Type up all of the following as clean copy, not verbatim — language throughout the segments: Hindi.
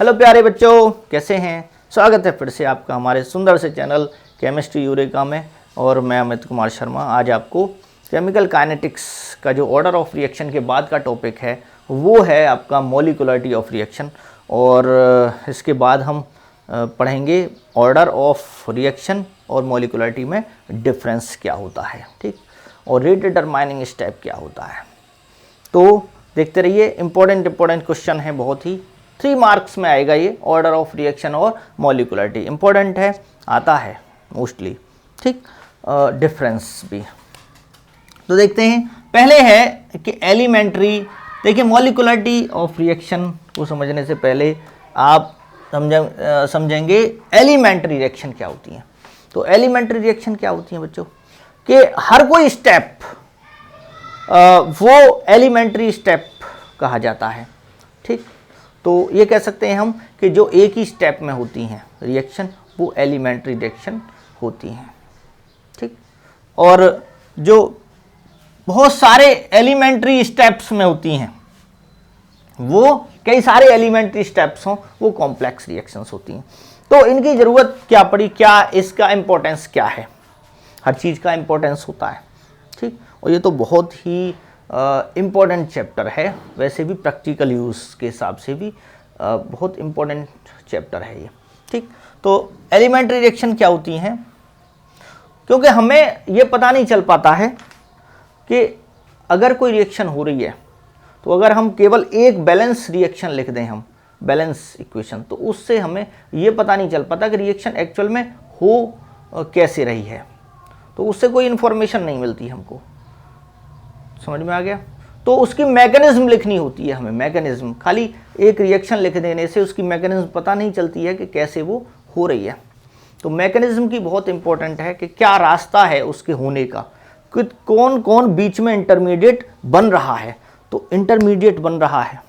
हेलो प्यारे बच्चों, कैसे हैं। स्वागत है फिर से आपका हमारे सुंदर से चैनल केमिस्ट्री यूरेका में। और मैं अमित कुमार शर्मा आज आपको केमिकल काइनेटिक्स का जो ऑर्डर ऑफ रिएक्शन के बाद का टॉपिक है वो है आपका मॉलिक्यूलरिटी ऑफ रिएक्शन। और इसके बाद हम पढ़ेंगे ऑर्डर ऑफ रिएक्शन और मॉलिक्यूलरिटी में डिफरेंस क्या होता है, ठीक, और रेट डिटरमाइनिंग स्टेप क्या होता है। तो देखते रहिए, इंपॉर्टेंट क्वेश्चन है बहुत ही। 3 मार्क्स में आएगा ये ऑर्डर ऑफ रिएक्शन और मॉलिक्यूलरिटी। इंपॉर्टेंट है, आता है मोस्टली, ठीक। डिफरेंस भी तो देखते हैं। पहले है कि एलिमेंट्री, देखिए मॉलिक्यूलरिटी ऑफ रिएक्शन को समझने से पहले आप समझेंगे एलिमेंट्री रिएक्शन क्या होती है। तो एलिमेंट्री रिएक्शन क्या होती है बच्चों, कि हर कोई स्टेप वो एलिमेंट्री स्टेप कहा जाता है, ठीक। तो ये कह सकते हैं हम कि जो एक ही स्टेप में होती हैं रिएक्शन वो एलिमेंट्री रिएक्शन होती हैं, ठीक। और जो बहुत सारे एलिमेंट्री स्टेप्स में होती हैं वो कई सारे एलिमेंट्री स्टेप्स हों वो कॉम्प्लेक्स रिएक्शंस होती हैं। तो इनकी ज़रूरत क्या पड़ी, क्या इसका इम्पोर्टेंस क्या है। हर चीज़ का इम्पोर्टेंस होता है, ठीक। और ये तो बहुत ही इम्पोर्टेंट चैप्टर है, वैसे भी प्रैक्टिकल यूज़ के हिसाब से भी बहुत इम्पोर्टेंट चैप्टर है ये, ठीक। तो एलिमेंट्री रिएक्शन क्या होती हैं, क्योंकि हमें ये पता नहीं चल पाता है कि अगर कोई रिएक्शन हो रही है तो अगर हम केवल एक बैलेंस रिएक्शन लिख दें, हम बैलेंस इक्वेशन, तो उससे हमें ये पता नहीं चल पाता कि रिएक्शन एक्चुअल में हो कैसे रही है। तो उससे कोई इन्फॉर्मेशन नहीं मिलती हमको, समझ में आ गया। तो उसकी मैकेनिज्म लिखनी होती है हमें, मैकेनिज्म। खाली एक रिएक्शन लिख देने से उसकी मैकेनिज्म पता नहीं चलती है कि कैसे वो हो रही है। तो मैकेनिज्म की बहुत इंपॉर्टेंट है कि क्या रास्ता है उसके होने का, कि कौन कौन बीच में इंटरमीडिएट बन रहा है। तो इंटरमीडिएट बन रहा है,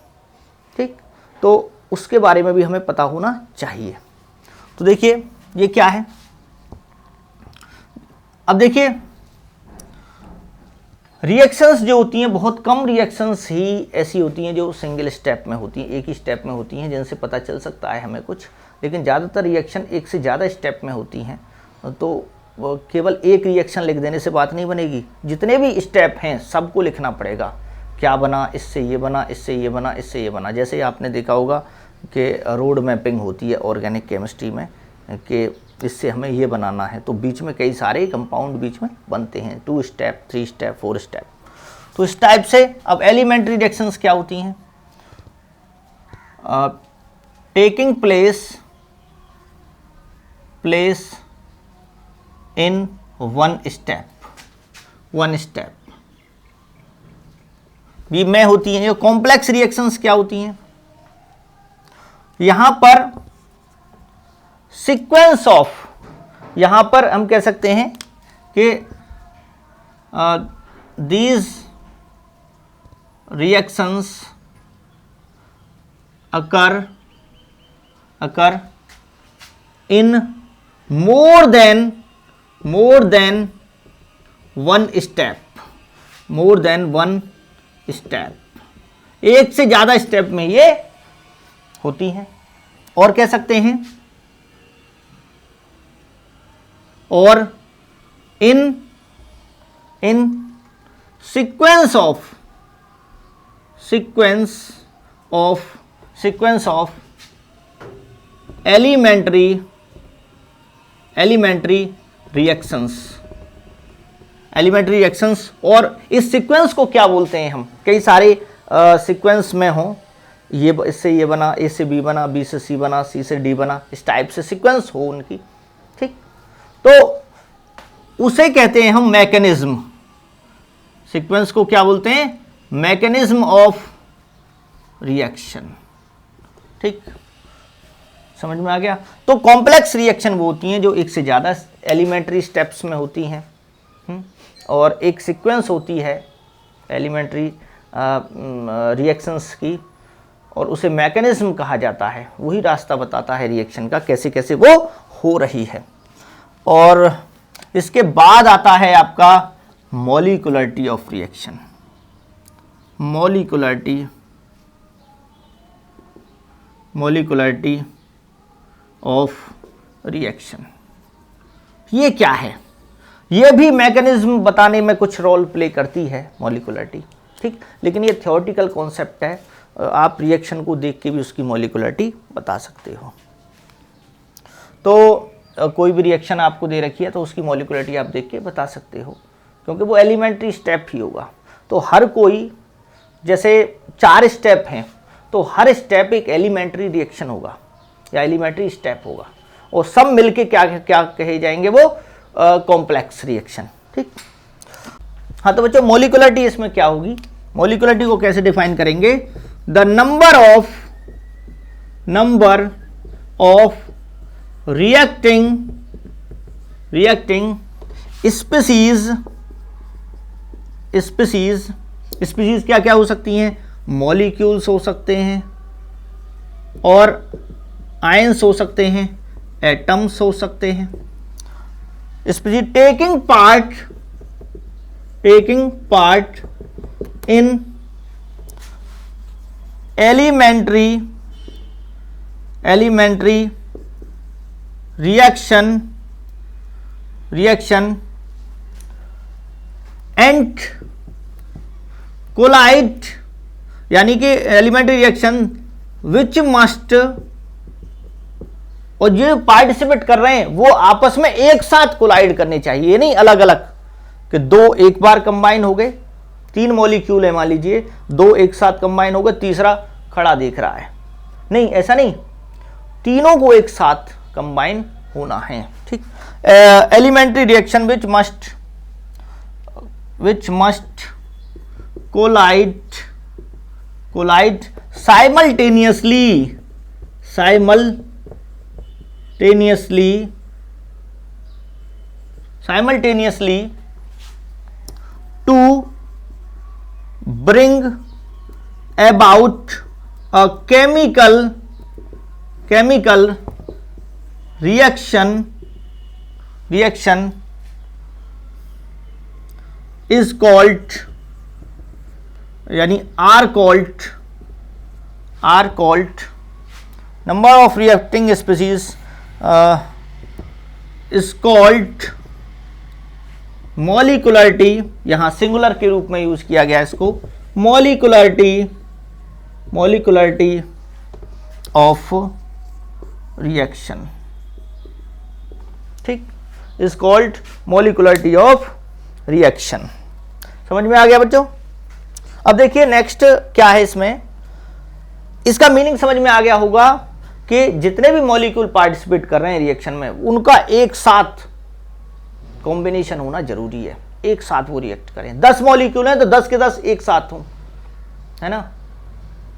ठीक, तो उसके बारे में भी हमें पता होना चाहिए। तो देखिए ये क्या है। अब देखिए रिएक्शंस जो होती हैं, बहुत कम रिएक्शंस ही ऐसी होती हैं जो सिंगल स्टेप में होती हैं, एक ही स्टेप में होती हैं, जिनसे पता चल सकता है हमें कुछ। लेकिन ज़्यादातर रिएक्शन एक से ज़्यादा स्टेप में होती हैं। तो केवल एक रिएक्शन लिख देने से बात नहीं बनेगी, जितने भी स्टेप हैं सबको लिखना पड़ेगा। क्या बना, इससे ये बना, इससे ये बना, इससे ये बना। जैसे आपने देखा होगा कि रोड मैपिंग होती है ऑर्गेनिक केमिस्ट्री में, कि इससे हमें ये बनाना है, तो बीच में कई सारे कंपाउंड बीच में बनते हैं, 2 स्टेप, 3 स्टेप, 4 स्टेप। तो इस टाइप से अब एलिमेंट्री रिएक्शंस क्या होती हैं, taking place in one step भी में होती हैं। जो कॉम्प्लेक्स रिएक्शंस क्या होती हैं, यहां पर सीक्वेंस ऑफ, यहां पर हम कह सकते हैं कि these reactions occur in more than one step, एक से ज्यादा स्टेप में ये होती हैं। और कह सकते हैं, और इन सीक्वेंस ऑफ एलिमेंट्री रिएक्शंस। और इस सीक्वेंस को क्या बोलते हैं हम, कई सारे सीक्वेंस में हो, ये इससे ये बना, ए से बी बना, बी से सी बना, सी से डी बना, इस टाइप से सीक्वेंस हो उनकी, ठीक। तो उसे कहते हैं हम मैकेनिज्म। सीक्वेंस को क्या बोलते हैं, मैकेनिज्म ऑफ रिएक्शन, ठीक, समझ में आ गया। तो कॉम्प्लेक्स रिएक्शन वो होती हैं जो एक से ज़्यादा एलिमेंट्री स्टेप्स में होती हैं, और एक सीक्वेंस होती है एलिमेंट्री रिएक्शंस की, और उसे मैकेनिज्म कहा जाता है। वही रास्ता बताता है रिएक्शन का, कैसे कैसे वो हो रही है। और इसके बाद आता है आपका molecularity of molecularity of reaction. ये क्या है? ये भी मैकेनिज्म बताने में कुछ रोल प्ले करती है मॉलिक्यूलरिटी, ठीक, लेकिन ये थ्योरेटिकल कॉन्सेप्ट है, आप रिएक्शन को देख के भी उसकी मॉलिक्यूलरिटी बता सकते हो। तो कोई भी रिएक्शन आपको दे रखी है तो उसकी मॉलिक्यूलरिटी आप देख के बता सकते हो, क्योंकि वो एलिमेंट्री स्टेप ही होगा। तो हर कोई, जैसे 4 स्टेप हैं, तो हर स्टेप एक एलिमेंट्री रिएक्शन होगा या एलिमेंट्री स्टेप होगा, और सब मिलके क्या क्या कहे जाएंगे, वो कॉम्प्लेक्स रिएक्शन, ठीक। हाँ, तो बच्चों मॉलिक्यूलरिटी इसमें क्या होगी? मॉलिक्यूलरिटी को कैसे डिफाइन करेंगे? The number of reacting species क्या क्या हो सकती हैं? मॉलिक्यूल्स हो सकते हैं, और आयंस हो सकते हैं, एटम्स हो सकते हैं। Species taking part in elementary reaction and collide, यानी कि एलिमेंट्री रिएक्शन विच मस्ट, और जो पार्टिसिपेट कर रहे हैं वो आपस में एक साथ कोलाइड करने चाहिए, नहीं अलग अलग कि 2 एक बार कंबाइन हो गए। 3 मॉलिक्यूल है मान लीजिए, 2 एक साथ कंबाइन हो गए, तीसरा खड़ा देख रहा है, नहीं ऐसा नहीं, तीनों को एक साथ कंबाइन होना है, ठीक। Elementary reaction which must collide simultaneously to bring about a chemical reaction is called, यानी are called number of reacting species is called molecularity, यहां सिंगुलर के रूप में यूज किया गया इसको, मॉलिक्यूलरिटी ऑफ रिएक्शन, ठीक, is called molecularity of reaction. समझ में आ गया बच्चों? अब देखिए नेक्स्ट क्या है इसमें, इसका मीनिंग समझ में आ गया होगा कि जितने भी मॉलिक्यूल पार्टिसिपेट कर रहे हैं रिएक्शन में, उनका एक साथ कॉम्बिनेशन होना जरूरी है, एक साथ वो रिएक्ट करें। 10 मॉलिक्यूल हैं तो 10 के 10 एक साथ हों, है ना।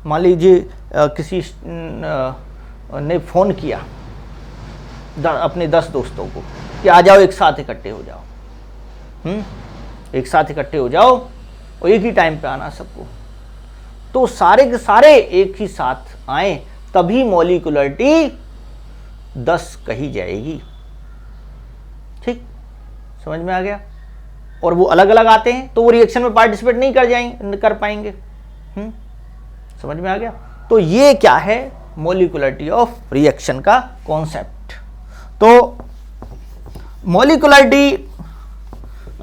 मान लीजिए किसी ने फोन किया अपने 10 दोस्तों को कि आ जाओ एक साथ इकट्ठे हो जाओ, एक साथ इकट्ठे हो जाओ और एक ही टाइम पे आना सबको, तो सारे के सारे एक ही साथ आए, तभी मॉलिक्यूलरिटी 10 कही जाएगी, ठीक, समझ में आ गया। और वो अलग अलग आते हैं तो वो रिएक्शन में पार्टिसिपेट नहीं कर पाएंगे, समझ में आ गया। तो ये क्या है, मॉलिक्यूलरिटी ऑफ रिएक्शन का कॉन्सेप्ट। तो मॉलिक्यूलरिटी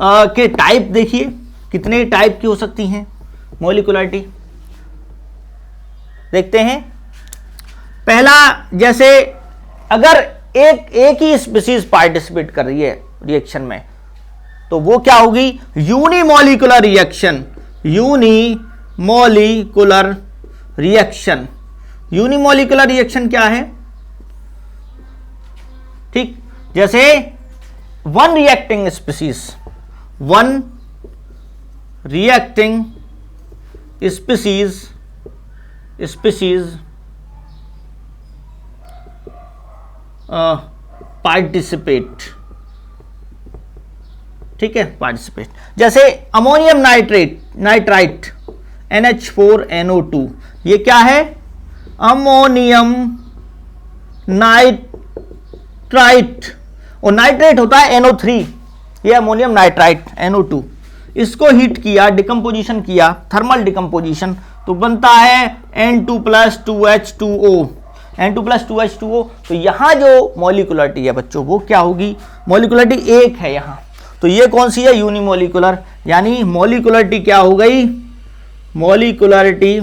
के टाइप देखिए, कितने टाइप की हो सकती हैं मॉलिक्यूलरिटी, देखते हैं। पहला, जैसे अगर एक ही स्पीसीज पार्टिसिपेट कर रही है रिएक्शन में, तो वो क्या होगी, यूनिमॉलिक्यूलर रिएक्शन। यूनिमॉलिक्यूलर रिएक्शन क्या है, ठीक, जैसे वन रिएक्टिंग स्पीसीज पार्टिसिपेट, ठीक है, पार्टिसिपेट। जैसे अमोनियम नाइट्राइट NH4NO2, ये क्या है, अमोनियम नाइट्राइट, और नाइट्रेट होता है NO3, ये अमोनियम नाइट्राइट NO2, इसको हीट किया, डिकम्पोजिशन किया, थर्मल डिकम्पोजिशन, तो बनता है N2+2H2O। N2 plus 2H2O। तो यहाँ जो मॉलिक्युलरिटी है बच्चों वो क्या होगी, मॉलिक्युलरिटी 1 है यहाँ, तो ये कौन सी है, यूनिमोलिकुलर, यानी मॉलिक्युलरिटी क्या हो गई, मॉलिक्युलरिटी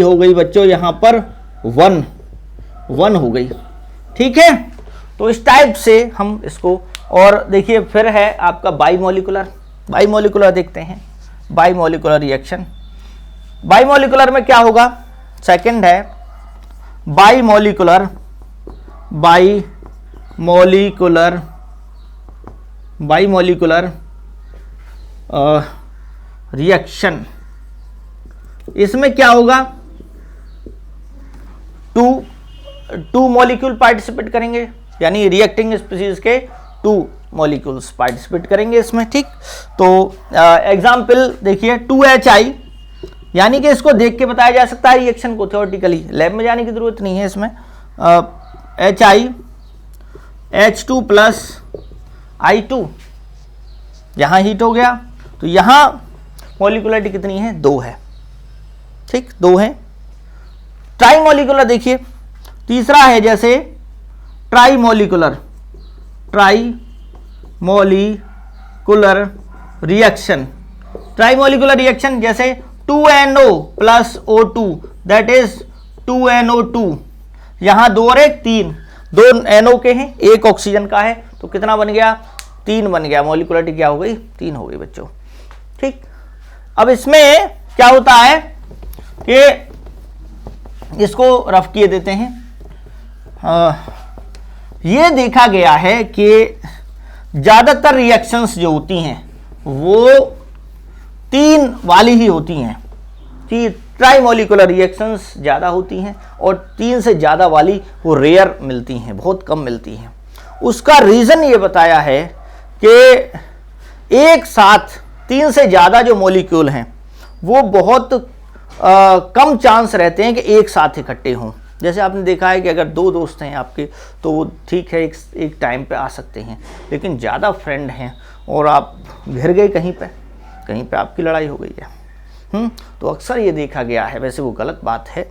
हो गई बच्चों यहाँ पर 1 हो गई। ठीक है, तो इस टाइप से हम इसको, और देखिए फिर है आपका बाईमोलिकुलर देखते हैं, बाईमोलिकुलर रिएक्शन। बाईमोलिकुलर में क्या होगा, सेकंड है बाईमोलिकुलर रिएक्शन। इसमें क्या होगा, टू मॉलिक्यूल पार्टिसिपेट करेंगे, यानी रिएक्टिंग स्पीशीज के 2 मॉलिक्यूल्स पार्टिसिपेट करेंगे इसमें। ठीक, तो एग्जाम्पल देखिए 2HI, यानी कि इसको देख के बताया जा सकता है रिएक्शन को थ्योरेटिकली, लैब में जाने की जरूरत नहीं है इसमें। HI H2 प्लस I2, यहां हीट हो गया, तो यहां मॉलिक्युलरिटी कितनी है, 2 है। ठीक, 2 है। ट्राईमोलिकुलर देखिए, तीसरा है जैसे ट्राईमोलिकुलर रिएक्शन। ट्राईमोलिकुलर रिएक्शन जैसे 2NO plus O2 that is 2NO2, यहां 2 और 1 3, 2 NO के हैं, 1 ऑक्सीजन का है, तो कितना बन गया, 3 बन गया, मॉलिक्युलरिटी क्या हो गई, 3 हो गई बच्चों। ठीक, अब इसमें क्या होता है कि इसको रफ किए देते हैं। ये देखा गया है कि ज़्यादातर रिएक्शंस जो होती हैं वो 3 वाली ही होती हैं, कि ट्राईमोलिकुलर रिएक्शंस ज़्यादा होती हैं और 3 से ज़्यादा वाली वो रेयर मिलती हैं, बहुत कम मिलती हैं। उसका रीज़न ये बताया है कि एक साथ 3 से ज़्यादा जो मॉलिक्यूल हैं वो बहुत कम चांस रहते हैं कि एक साथ इकट्ठे हों। जैसे आपने देखा है कि अगर 2 दोस्त हैं आपके तो वो ठीक है एक टाइम पे आ सकते हैं, लेकिन ज़्यादा फ्रेंड हैं और आप घिर गए कहीं पे आपकी लड़ाई हो गई है। तो अक्सर ये देखा गया है, वैसे वो गलत बात है,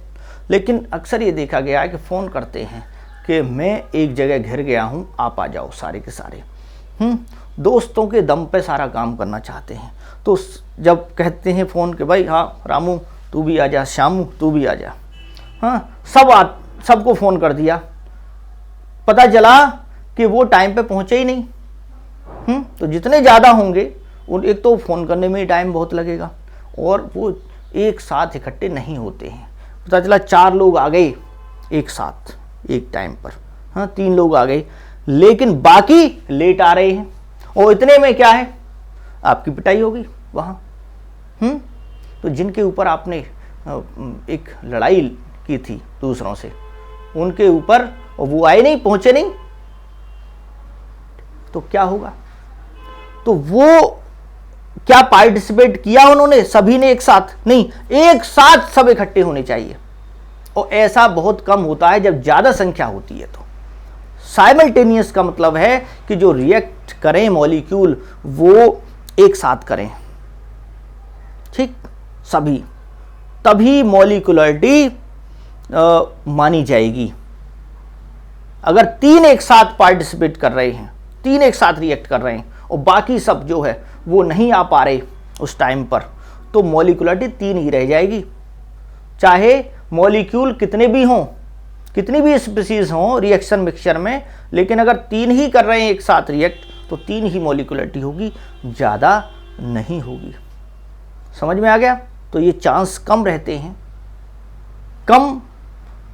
लेकिन अक्सर ये देखा गया है कि फ़ोन करते हैं कि मैं एक जगह घिर गया हूँ, आप आ जाओ सारे के सारे। दोस्तों के दम पे सारा काम करना चाहते हैं, तो जब कहते हैं फ़ोन के भाई हाँ रामू तू भी आ जा, श्यामू तू भी आ जा, हाँ सबको फ़ोन कर दिया, पता चला कि वो टाइम पे पहुँचे ही नहीं। तो जितने ज़्यादा होंगे एक तो फ़ोन करने में ही टाइम बहुत लगेगा और वो एक साथ इकट्ठे नहीं होते हैं। पता चला 4 लोग आ गए एक साथ एक टाइम पर, हाँ 3 लोग आ गए, लेकिन बाकी लेट आ रहे हैं, और इतने में क्या है, आपकी पिटाई होगी वहाँ। तो जिनके ऊपर आपने एक लड़ाई की थी दूसरों से, उनके ऊपर, और वो आए नहीं, पहुंचे नहीं, तो क्या होगा, तो वो क्या पार्टिसिपेट किया उन्होंने, सभी ने एक साथ नहीं, एक साथ सब इकट्ठे होने चाहिए, और ऐसा बहुत कम होता है जब ज़्यादा संख्या होती है। तो साइमल्टेनियस का मतलब है कि जो रिएक्ट करें मॉलिक्यूल वो एक साथ करें, ठीक, सभी, तभी मॉलिक्युलरिटी मानी जाएगी। अगर 3 एक साथ पार्टिसिपेट कर रहे हैं, 3 एक साथ रिएक्ट कर रहे हैं और बाकी सब जो है वो नहीं आ पा रहे उस टाइम पर, तो मॉलिक्युलरिटी 3 ही रह जाएगी, चाहे मॉलिक्यूल कितने भी हों, कितनी भी स्पीशीज हों रिएक्शन मिक्सचर में, लेकिन अगर 3 ही कर रहे हैं एक साथ रिएक्ट तो 3 ही मॉलिक्युलरिटी होगी, ज़्यादा नहीं होगी। समझ में आ गया? तो ये चांस कम रहते हैं, कम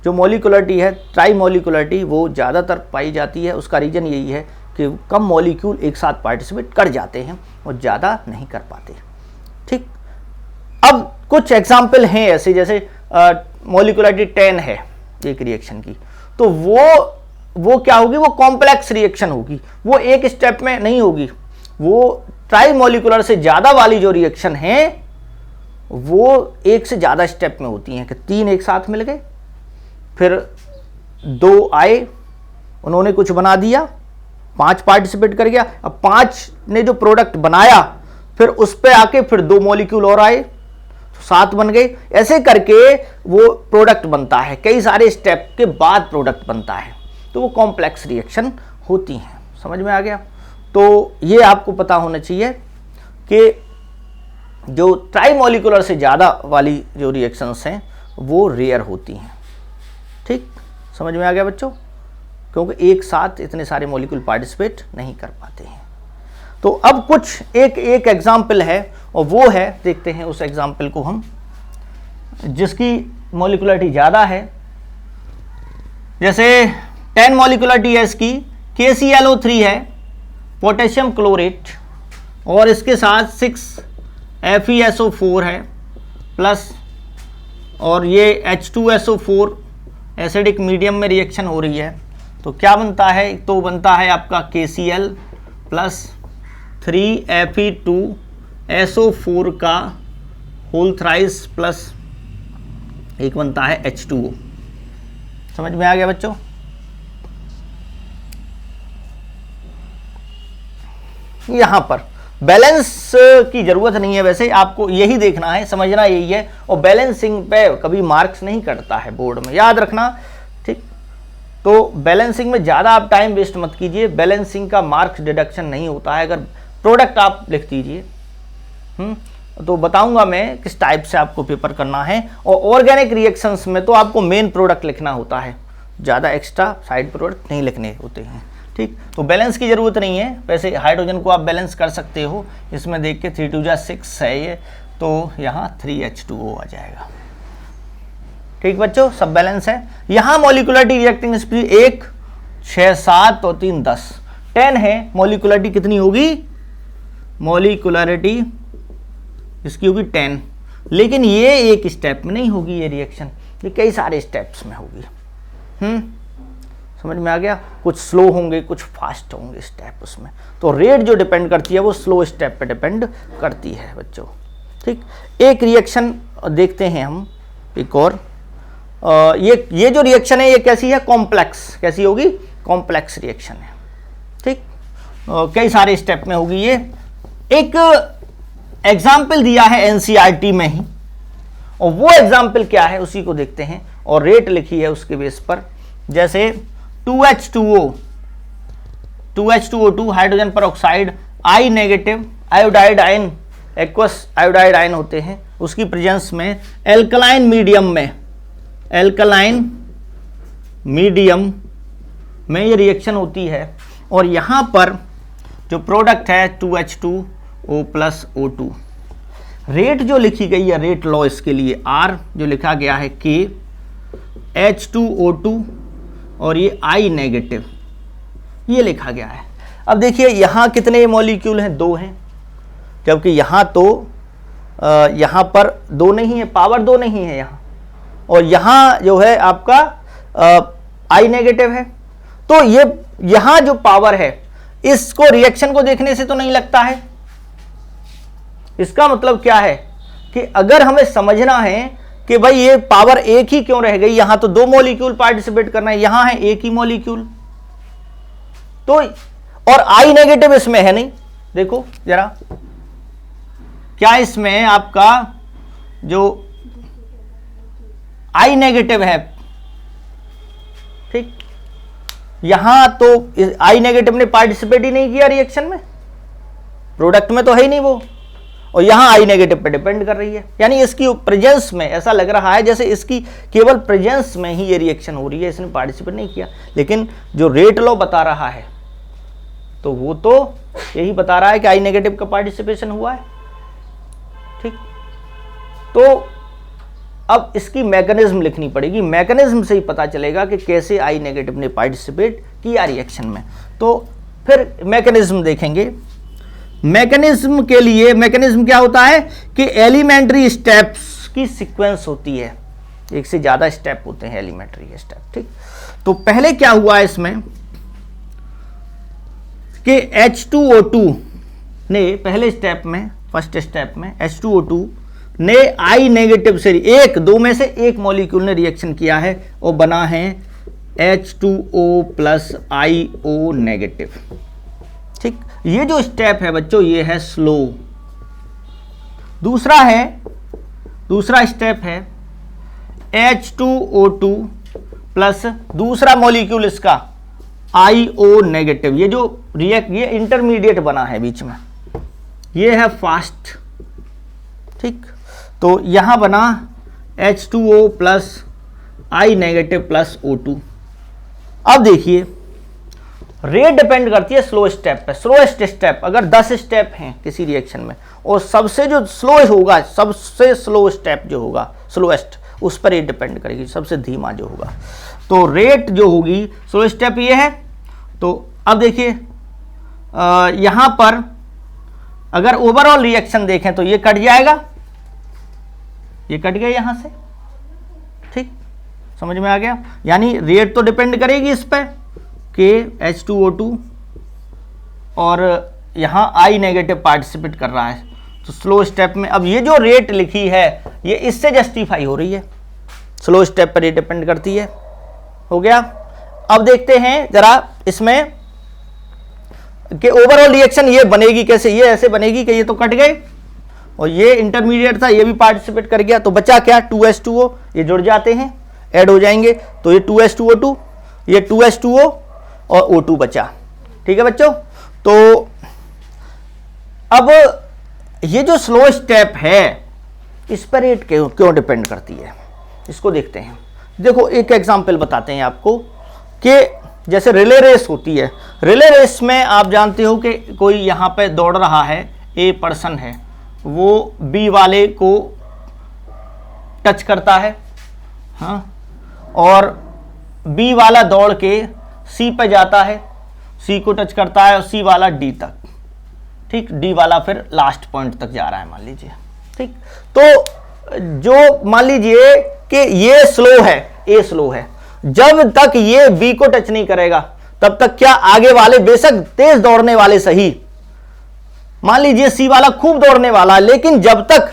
जो मॉलिक्युलरिटी है ट्राईमोलिकुलरिटी वो ज़्यादातर पाई जाती है। उसका रीज़न यही है कि कम मॉलिक्यूल एक साथ पार्टिसिपेट कर जाते हैं और ज़्यादा नहीं कर पाते। ठीक, अब कुछ एग्जाम्पल हैं ऐसे, जैसे मॉलिक्युलरिटी 10 है एक रिएक्शन की, तो वो क्या होगी, वो कॉम्प्लेक्स रिएक्शन होगी, वो एक स्टेप में नहीं होगी। वो ट्राईमोलिकुलर से ज़्यादा वाली जो रिएक्शन है वो एक से ज़्यादा स्टेप में होती हैं कि 3 एक साथ मिल गए, फिर 2 आए, उन्होंने कुछ बना दिया, 5 पार्टिसिपेट कर गया, अब 5 ने जो प्रोडक्ट बनाया फिर उस पर आके फिर 2 मॉलिक्यूल और आए, 7 बन गए। ऐसे करके वो प्रोडक्ट बनता है, कई सारे स्टेप के बाद प्रोडक्ट बनता है, तो वो कॉम्प्लेक्स रिएक्शन होती हैं। समझ में आ गया? तो ये आपको पता होना चाहिए कि जो ट्राइमोलिकुलर से ज़्यादा वाली जो रिएक्शंस हैं वो रेयर होती हैं। ठीक, समझ में आ गया बच्चों? क्योंकि एक साथ इतने सारे मॉलिक्यूल पार्टिसिपेट नहीं कर पाते हैं। तो अब कुछ एक एग्जाम्पल है, और वो है, देखते हैं उस एग्जाम्पल को हम, जिसकी मॉलिक्युलरिटी ज़्यादा है। जैसे 10 मॉलिक्युलरिटी है इसकी, KClO3 है, पोटेशियम क्लोरेट, और इसके साथ 6 FeSO4 है प्लस, और ये H2SO4 एसिडिक मीडियम में रिएक्शन हो रही है। तो क्या बनता है? तो बनता है आपका KCl प्लस 3Fe2SO4 का होल थ्राइस प्लस एक बनता है H2O। समझ में आ गया बच्चों? यहां पर बैलेंस की जरूरत नहीं है, वैसे आपको यही देखना है, समझना यही है, और बैलेंसिंग पे कभी मार्क्स नहीं कटता है बोर्ड में, याद रखना। ठीक, तो बैलेंसिंग में ज़्यादा आप टाइम वेस्ट मत कीजिए, बैलेंसिंग का मार्क्स डिडक्शन नहीं होता है। अगर प्रोडक्ट आप लिख दीजिए, तो बताऊंगा मैं किस टाइप से आपको पेपर करना है। और ऑर्गेनिक रिएक्शंस में तो आपको मेन प्रोडक्ट लिखना होता है, ज़्यादा एक्स्ट्रा साइड प्रोडक्ट नहीं लिखने होते हैं। ठीक, तो बैलेंस की ज़रूरत नहीं है। वैसे हाइड्रोजन को आप बैलेंस कर सकते हो, इसमें देख के 3 2 जा 6 है ये, तो यहाँ 3H2O आ जाएगा। ठीक बच्चों, सब बैलेंस है। यहाँ मॉलिक्युलरिटी रिएक्टिंग स्पीड 1 6 7 और 3 10 10 है। मॉलिक्युलरिटी कितनी होगी? मॉलिक्युलरिटी इसकी होगी 10, लेकिन ये एक स्टेप में नहीं होगी ये रिएक्शन, ये कई सारे स्टेप्स में होगी। समझ में आ गया? कुछ स्लो होंगे, कुछ फास्ट होंगे स्टेप उसमें, तो रेट जो डिपेंड करती है वो स्लो स्टेप पे डिपेंड करती है बच्चों। ठीक, एक रिएक्शन देखते हैं हम, एक और। ये जो रिएक्शन है ये कैसी है? कॉम्प्लेक्स। कैसी होगी? कॉम्प्लेक्स रिएक्शन है। ठीक, कई सारे स्टेप में होगी ये। एक एग्जाम्पल दिया है एनसीईआरटी में ही, और वो एग्जाम्पल क्या है उसी को देखते हैं, और रेट लिखी है उसके बेस पर। जैसे 2H2O2 हाइड्रोजन पर oxide, I negative iodide ion, aqueous iodide ion होते हैं, उसकी प्रेजेंस में एल्कलाइन मीडियम में ये रिएक्शन होती है। और यहाँ पर जो प्रोडक्ट है 2H2O प्लस O2, रेट जो लिखी गई है, रेट लॉ इसके लिए R जो लिखा गया है K H2O2 और ये I नेगेटिव, ये लिखा गया है। अब देखिए यहाँ कितने मॉलिक्यूल हैं? 2 हैं, क्योंकि यहाँ तो यहाँ पर 2 नहीं है, पावर 2 नहीं है यहाँ, और यहाँ जो है आपका I नेगेटिव है। तो ये यहाँ जो पावर है, इसको रिएक्शन को देखने से तो नहीं लगता है। इसका मतलब क्या है कि अगर हमें समझना है कि भाई ये पावर एक ही क्यों रह गई, यहां तो 2 मॉलिक्यूल पार्टिसिपेट करना है, यहां है एक ही मॉलिक्यूल, तो और I नेगेटिव इसमें है नहीं। देखो जरा, क्या इसमें आपका जो I नेगेटिव है, ठीक, यहां तो I नेगेटिव ने पार्टिसिपेट ही नहीं किया रिएक्शन में, प्रोडक्ट में तो है ही नहीं वो, और यहां I नेगेटिव पे डिपेंड कर रही है। यानी इसकी प्रेजेंस में ऐसा लग रहा है जैसे इसकी केवल प्रेजेंस में ही ये रिएक्शन हो रही है, इसने पार्टिसिपेट नहीं किया। लेकिन जो रेट लॉ बता रहा है तो वो तो यही बता रहा है कि I नेगेटिव का पार्टिसिपेशन हुआ है। ठीक, तो अब इसकी मैकेनिज्म लिखनी पड़ेगी, मैकेनिज्म से ही पता चलेगा कि कैसे I नेगेटिव ने पार्टिसिपेट किया रिएक्शन में। तो फिर मैकेनिज्म देखेंगे। मैकेनिज्म के लिए, मैकेनिज्म क्या होता है कि एलिमेंट्री स्टेप्स की सीक्वेंस होती है, एक से ज्यादा स्टेप होते हैं एलिमेंट्री स्टेप। ठीक, तो पहले क्या हुआ इसमें कि H2O2 ने पहले स्टेप में, फर्स्ट स्टेप में H2O2 ने I नेगेटिव से, 2 में से एक मॉलिक्यूल ने रिएक्शन किया है और बना है H2O प्लस IO नेगेटिव। ठीक, ये जो स्टेप है बच्चों ये है स्लो। दूसरा है दूसरा स्टेप है H2O2 प्लस दूसरा मॉलिक्यूल इसका IO नेगेटिव। ये जो ये इंटरमीडिएट बना है बीच में, ये है फास्ट, ठीक। तो यहां बना H2O plus I negative plus O2। अब देखिए रेट डिपेंड करती है स्लो स्टेप पे। स्लोएस्ट स्टेप, अगर 10 स्टेप हैं किसी रिएक्शन में और सबसे जो स्लो होगा, सबसे स्लो स्टेप जो होगा स्लोएस्ट, उस पर रेट डिपेंड करेगी, सबसे धीमा जो होगा। तो रेट जो होगी स्लो स्टेप ये है। तो अब देखिए यहां पर अगर ओवरऑल रिएक्शन देखें तो ये कट जाएगा, ये कट गया यहां से, ठीक, समझ में आ गया। यानी रेट तो डिपेंड करेगी इस पर कि H2O2 और यहाँ I नेगेटिव पार्टिसिपेट कर रहा है। तो स्लो स्टेप में अब ये जो रेट लिखी है ये इससे जस्टिफाई हो रही है, स्लो स्टेप पर रेट डिपेंड करती है। हो गया। अब देखते हैं जरा इसमें कि ओवरऑल रिएक्शन ये बनेगी कैसे। ये ऐसे बनेगी कि ये तो कट गए और ये इंटरमीडिएट था, ये भी पार्टिसिपेट कर गया, तो बचा क्या, 2H2O, ये जुड़ जाते हैं, ऐड हो जाएंगे, तो ये 2H2O2, ये 2H2O और O2 बचा। ठीक है बच्चों। तो अब ये जो स्लो स्टेप है इस पर रेट क्यों डिपेंड करती है, इसको देखते हैं। देखो एक एग्जांपल बताते हैं आपको कि जैसे रिले रेस होती है, रिले रेस में आप जानते हो कि कोई यहाँ पे दौड़ रहा है, ए पर्सन है, वो बी वाले को टच करता है, हाँ, और बी वाला दौड़ के सी पे जाता है, सी को टच करता है और सी वाला डी तक, ठीक, डी वाला फिर लास्ट पॉइंट तक जा रहा है मान लीजिए, ठीक। तो जो मान लीजिए कि ये स्लो है, ए स्लो है, जब तक ये बी को टच नहीं करेगा तब तक क्या आगे वाले बेशक तेज दौड़ने वाले सही, मान लीजिए सी वाला खूब दौड़ने वाला, लेकिन जब तक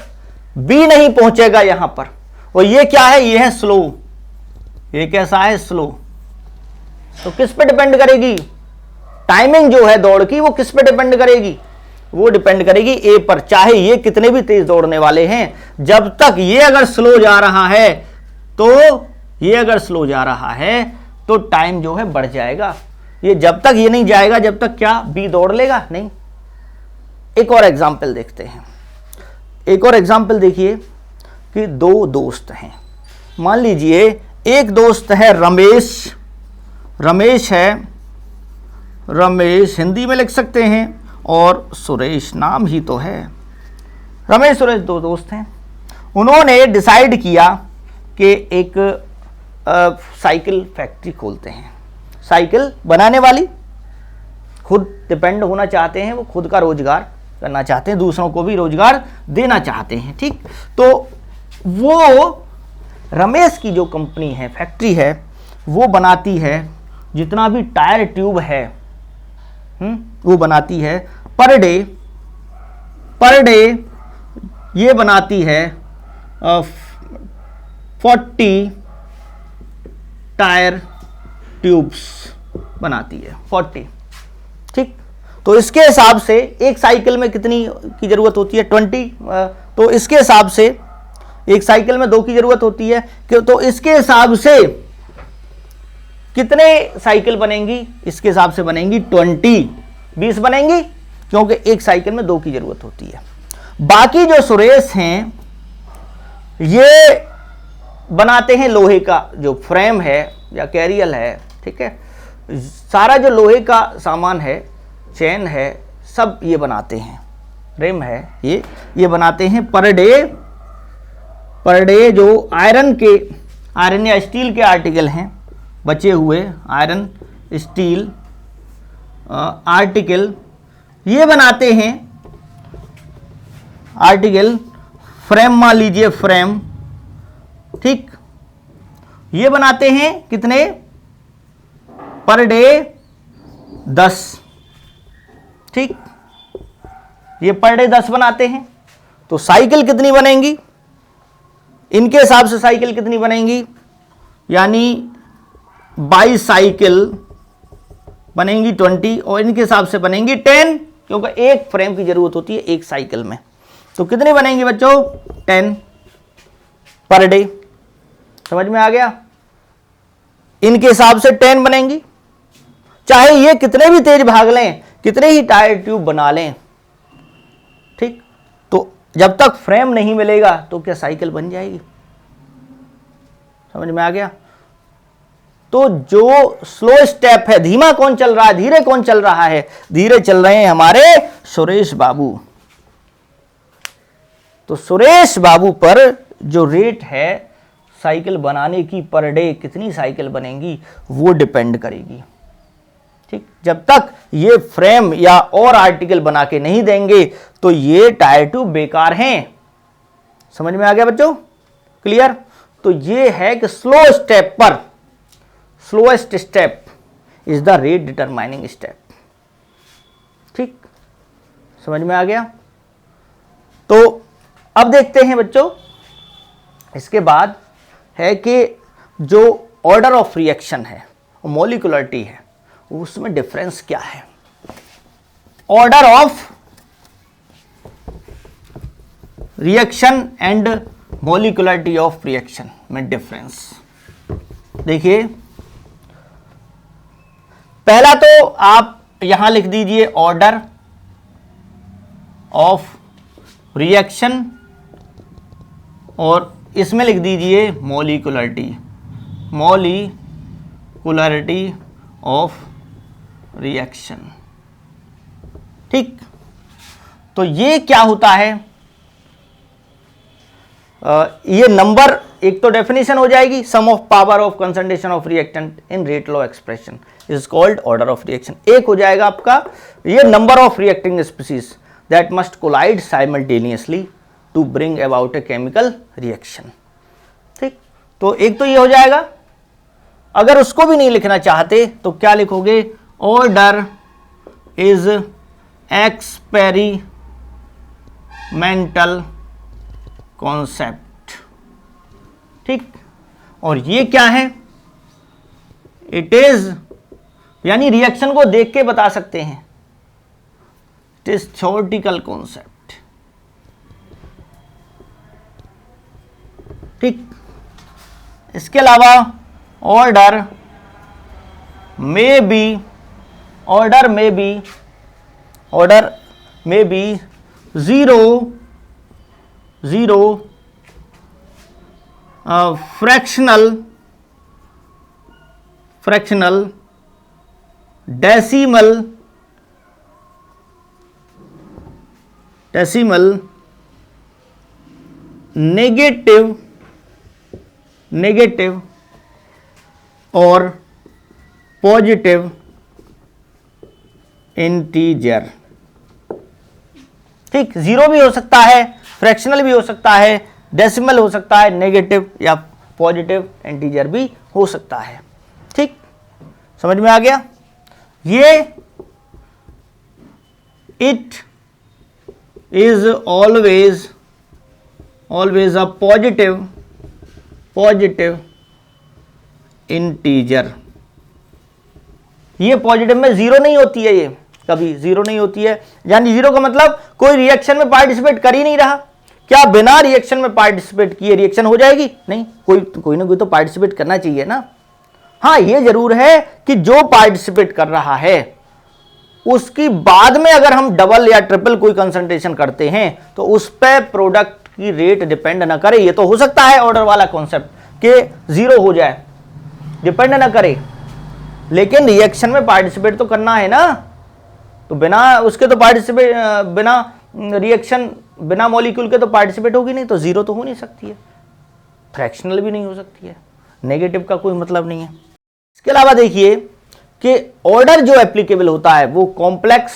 बी नहीं पहुंचेगा यहां पर, और ये क्या है, ये है स्लो, ये कैसा है, स्लो। तो किस पे डिपेंड करेगी, टाइमिंग जो है दौड़ की वो किस पे डिपेंड करेगी, वो डिपेंड करेगी ए पर। चाहे ये कितने भी तेज दौड़ने वाले हैं, जब तक ये अगर स्लो जा रहा है तो ये अगर स्लो जा रहा है तो टाइम जो है बढ़ जाएगा। ये जब तक ये नहीं जाएगा जब तक क्या बी दौड़ लेगा, नहीं। एक और एग्जांपल देखते हैं। एक और एग्जांपल देखिए कि दो दोस्त हैं, मान लीजिए एक दोस्त है रमेश, रमेश है, रमेश हिंदी में लिख सकते हैं, और सुरेश नाम ही तो है। रमेश सुरेश दो दोस्त हैं, उन्होंने डिसाइड किया कि एक साइकिल फैक्ट्री खोलते हैं। साइकिल बनाने वाली खुद डिपेंड होना चाहते हैं, वो खुद का रोजगार करना चाहते हैं, दूसरों को भी रोजगार देना चाहते हैं, ठीक। तो वो रमेश की जो कंपनी है, फैक्ट्री है, वो बनाती है जितना भी टायर ट्यूब है, वो बनाती है पर डे ये बनाती है 40 टायर ट्यूब्स बनाती है, 40, ठीक। तो इसके हिसाब से एक साइकिल में कितनी की जरूरत होती है, 20। तो इसके हिसाब से एक साइकिल में 2 की जरूरत होती है, तो इसके हिसाब से कितने साइकिल बनेंगी, इसके हिसाब से बनेंगी 20 बनेंगी, क्योंकि एक साइकिल में 2 की जरूरत होती है। बाकी जो सुरेश हैं ये बनाते हैं लोहे का जो फ्रेम है या कैरियल है, ठीक है, सारा जो लोहे का सामान है, चेन है, सब ये बनाते हैं, रिम है, ये बनाते हैं पर डे जो आयरन या स्टील के आर्टिकल हैं, बचे हुए आयरन स्टील आर्टिकल, ये बनाते हैं आर्टिकल, फ्रेम मान लीजिए फ्रेम, ठीक, ये बनाते हैं कितने, पर डे 10, ठीक, ये पर डे 10 बनाते हैं। तो साइकिल कितनी बनेंगी, इनके हिसाब से साइकिल कितनी बनेंगी, यानी 22 साइकिल बनेंगी 20, और इनके हिसाब से बनेंगी 10, क्योंकि एक फ्रेम की जरूरत होती है एक साइकिल में। तो कितनी बनेंगी बच्चों, 10, पर डे। समझ में आ गया? इनके हिसाब से 10 बनेंगी, चाहे ये कितने भी तेज भाग लें, कितने ही टायर ट्यूब बना लें। ठीक, तो जब तक फ्रेम नहीं मिलेगा तो क्या साइकिल बन जाएगी? समझ में आ गया? तो जो स्लो स्टेप है, धीमा कौन चल रहा है, धीरे कौन चल रहा है? धीरे चल रहे हैं हमारे सुरेश बाबू। तो सुरेश बाबू पर जो रेट है साइकिल बनाने की, पर डे कितनी साइकिल बनेंगी, वो डिपेंड करेगी। ठीक, जब तक ये फ्रेम या और आर्टिकल बना के नहीं देंगे तो ये टायर ट्यूब बेकार हैं। समझ में आ गया बच्चों? क्लियर? तो ये है कि स्लो स्टेप पर, slowest step is the rate determining step. ठीक, समझ में आ गया? तो अब देखते हैं बच्चों, इसके बाद है कि जो ऑर्डर ऑफ रिएक्शन है, मॉलिक्युलरिटी है, उसमें डिफरेंस क्या है। Order of reaction and molecularity of reaction में डिफरेंस देखिए। पहला तो आप यहां लिख दीजिए ऑर्डर ऑफ रिएक्शन, और इसमें लिख दीजिए मॉलिक्युलरिटी, मॉलिक्युलरिटी ऑफ रिएक्शन। ठीक, तो ये क्या होता है? ये नंबर, एक तो डेफिनेशन हो जाएगी, sum of power of concentration of reactant in rate law expression is called order of reaction. एक हो जाएगा आपका ये number of reacting species that must collide simultaneously to bring about a chemical reaction. ठीक, तो एक तो ये हो जाएगा। अगर उसको भी नहीं लिखना चाहते तो क्या लिखोगे? Order is experimental concept. ठीक, और ये क्या है? इट इज, यानी रिएक्शन को देख के बता सकते हैं, इट इज थ्योरेटिकल कॉन्सेप्ट। ठीक, इसके अलावा ऑर्डर में be zero fractional decimal negative और पॉजिटिव इंटीजर। ठीक, जीरो भी हो सकता है, फ्रैक्शनल भी हो सकता है, डेसिमल हो सकता है, नेगेटिव या पॉजिटिव इंटीजर भी हो सकता है। ठीक, समझ में आ गया? ये it is always a positive integer. ये पॉजिटिव में जीरो नहीं होती है, ये कभी जीरो नहीं होती है। यानी जीरो का मतलब कोई रिएक्शन में पार्टिसिपेट कर ही नहीं रहा। क्या बिना रिएक्शन में पार्टिसिपेट किए रिएक्शन हो जाएगी? नहीं, कोई ना कोई तो पार्टिसिपेट करना चाहिए ना। हाँ, ये जरूर है कि जो पार्टिसिपेट कर रहा है उसकी बाद में अगर हम डबल या ट्रिपल कोई कंसंट्रेशन करते हैं तो उस पर प्रोडक्ट की रेट डिपेंड ना करे। ये तो हो सकता है ऑर्डर वाला कॉन्सेप्ट कि जीरो हो जाए, डिपेंड ना करे, लेकिन रिएक्शन में पार्टिसिपेट तो करना है ना। तो बिना उसके तो पार्टिसिपेट, बिना रिएक्शन, बिना मॉलिक्यूल के तो पार्टिसिपेट होगी नहीं, तो जीरो तो हो नहीं सकती है, फ्रैक्शनल भी नहीं हो सकती है, नेगेटिव का कोई मतलब नहीं है। इसके अलावा देखिए कि ऑर्डर जो एप्लीकेबल होता है वो कॉम्प्लेक्स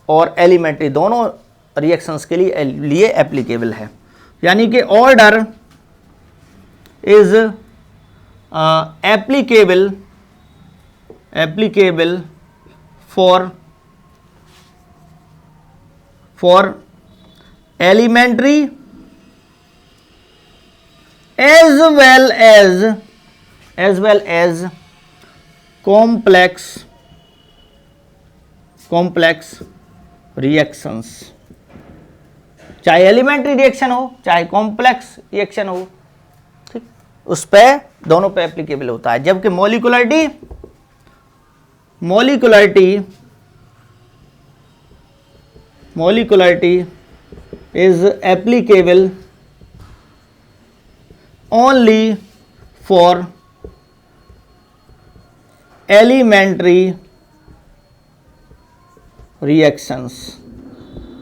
और एलिमेंट्री दोनों रिएक्शंस के लिए एप्लीकेबल है। यानी कि order is applicable for elementary as well as complex reactions। चाहे एलिमेंट्री रिएक्शन हो चाहे कॉम्प्लेक्स रिएक्शन हो, उस पे दोनों पे एप्लीकेबल होता है, जबकि molecularity is applicable only for elementary reactions.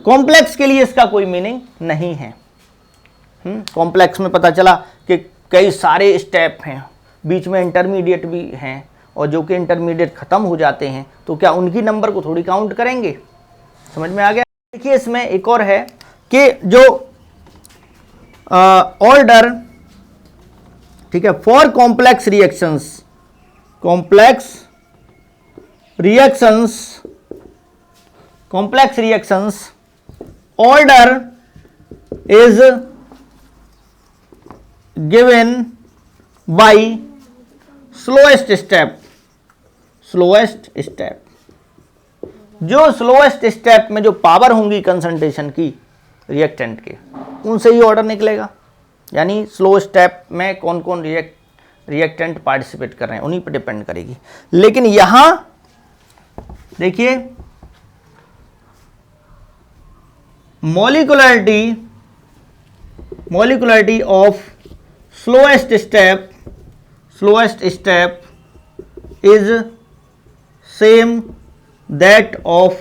Complex के लिए इसका कोई मीनिंग नहीं है। कॉम्प्लेक्स में पता चला कि कई सारे स्टेप हैं, बीच में इंटरमीडिएट भी हैं, और जो कि इंटरमीडिएट ख़त्म हो जाते हैं तो क्या उनकी नंबर को थोड़ी काउंट करेंगे? समझ में आ गया? देखिए इसमें एक और है कि जो ऑर्डर, ठीक है, for complex reactions order is given by slowest step. जो स्लोएस्ट स्टेप में जो पावर होंगी कंसंट्रेशन की रिएक्टेंट के, उनसे ही ऑर्डर निकलेगा। यानी स्लो स्टेप में कौन कौन रिएक्टेंट पार्टिसिपेट कर रहे हैं उन्हीं पर डिपेंड करेगी। लेकिन यहां देखिए molecularity of slowest step is same that of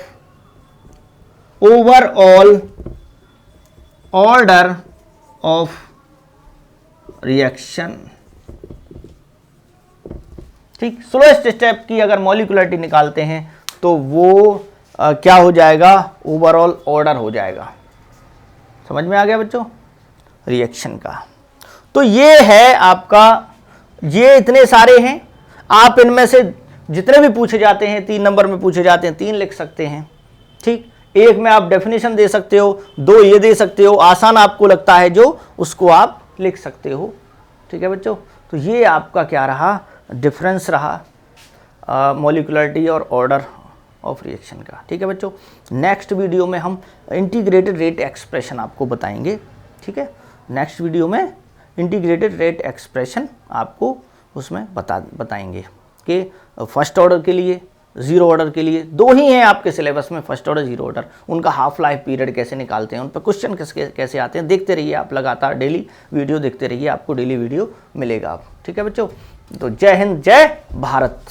overall order of reaction. ठीक, स्लोएस्ट स्टेप की अगर मॉलिक्यूलरिटी निकालते हैं तो वो क्या हो जाएगा? ओवरऑल ऑर्डर हो जाएगा। समझ में आ गया बच्चों रिएक्शन का? तो ये है आपका, ये इतने सारे हैं, आप इनमें से जितने भी पूछे जाते हैं, 3 नंबर में पूछे जाते हैं, 3 लिख सकते हैं। ठीक, एक में आप डेफिनेशन दे सकते हो, 2 ये दे सकते हो, आसान आपको लगता है जो उसको आप लिख सकते हो। ठीक है बच्चों, तो ये आपका क्या रहा? डिफरेंस रहा मॉलिक्यूलरिटी और ऑर्डर ऑफ रिएक्शन का। ठीक है बच्चों, नेक्स्ट वीडियो में हम इंटीग्रेटेड रेट एक्सप्रेशन आपको बताएंगे। ठीक है, नेक्स्ट वीडियो में इंटीग्रेटेड रेट एक्सप्रेशन आपको उसमें बताएंगे कि फर्स्ट ऑर्डर के लिए, जीरो ऑर्डर के लिए 2 ही हैं आपके सिलेबस में, फर्स्ट ऑर्डर, जीरो ऑर्डर, उनका हाफ लाइफ पीरियड कैसे निकालते हैं, उन पर क्वेश्चन कैसे आते हैं। देखते रहिए आप, लगातार डेली वीडियो देखते रहिए, आपको डेली वीडियो मिलेगा आप। ठीक है बच्चों, तो जय हिंद, जय भारत।